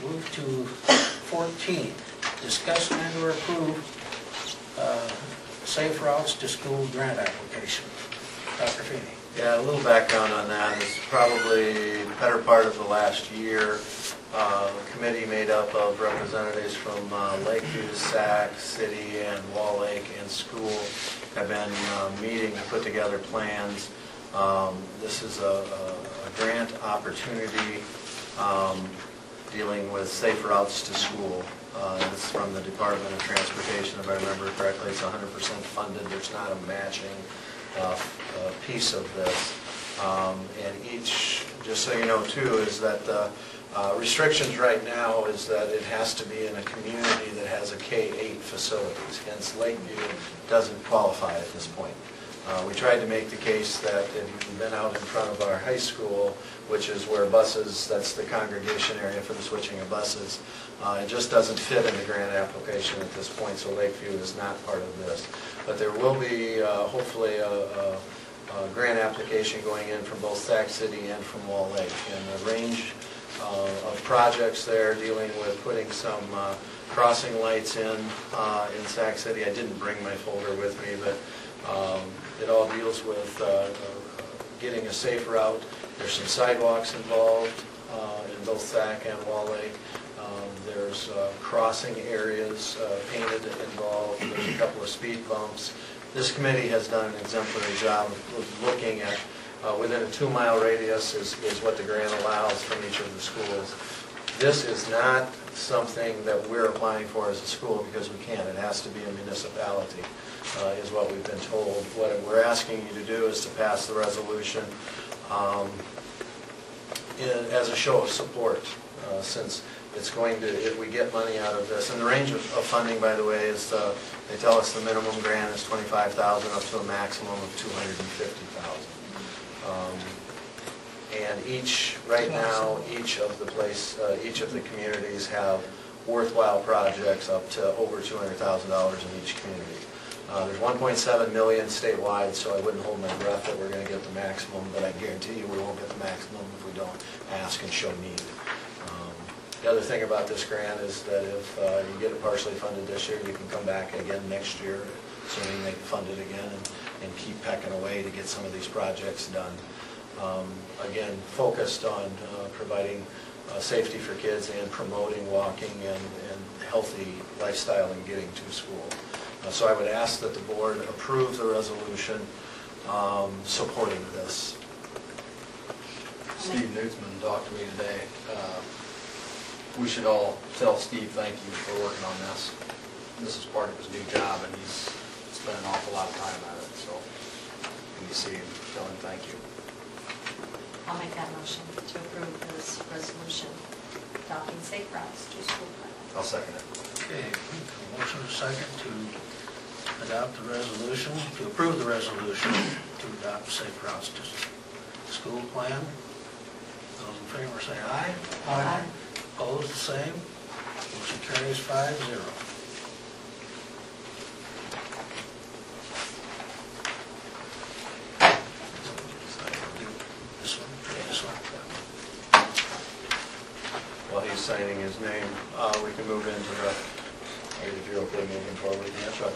Move to 14, discuss and/or approve safe routes to school grant application. Dr. Feeney. Yeah, a little background on that is probably the better part of the last year. A committee made up of representatives from Lakeview, Sac City, and Wall Lake and school have been meeting to put together plans. This is a grant opportunity dealing with safe routes to school. It's from the Department of Transportation, if I remember correctly. It's 100% funded. There's not a matching piece of this. And each, just so you know too, is that the restrictions right now is that it has to be in a community that has a K-8 facilities. Hence Lakeview doesn't qualify at this point. We tried to make the case that if you've been out in front of our high school, which is where buses, that's the congregation area for the switching of buses, it just doesn't fit in the grant application at this point, so Lakeview is not part of this. But there will be hopefully a grant application going in from both Sac City and from Wall Lake, and a range of projects there dealing with putting some crossing lights in Sac City. I didn't bring my folder with me, but it all deals with getting a safe route. There's some sidewalks involved in both Sac and Wall Lake. There's crossing areas painted involved. There's a couple of speed bumps. This committee has done an exemplary job of looking at within a 2-mile radius is what the grant allows from each of the schools. This is not something that we're applying for as a school because we can't. It has to be a municipality, is what we've been told. What we're asking you to do is to pass the resolution as a show of support, since it's going to, if we get money out of this, and the range of funding, by the way, is they tell us the minimum grant is $25,000 up to a maximum of $250,000. And right now, each of the communities have worthwhile projects up to over $200,000 in each community. There's 1.7 million statewide, so I wouldn't hold my breath that we're going to get the maximum, but I guarantee you we won't get the maximum if we don't ask and show need. The other thing about this grant is that if you get it partially funded this year, you can come back again next year, assuming they can fund it again, and keep pecking away to get some of these projects done. Again, focused on providing safety for kids and promoting walking and healthy lifestyle and getting to school. So I would ask that the board approve the resolution supporting this. Steve Newsman talked to me today. We should all tell Steve thank you for working on this. This is part of his new job, and he's spent an awful lot of time at it. So when you see him, tell him thank you. I'll make that motion to approve this resolution adopting safe routes to school plan. I'll second it. Okay, motion second to adopt the resolution, to approve the resolution to adopt safe routes to school plan. Those in favor say aye. Aye. Opposed, the same. Motion carries 5-0. While he's signing his name, we can move into the, if you're okay moving forward. Yeah, sure.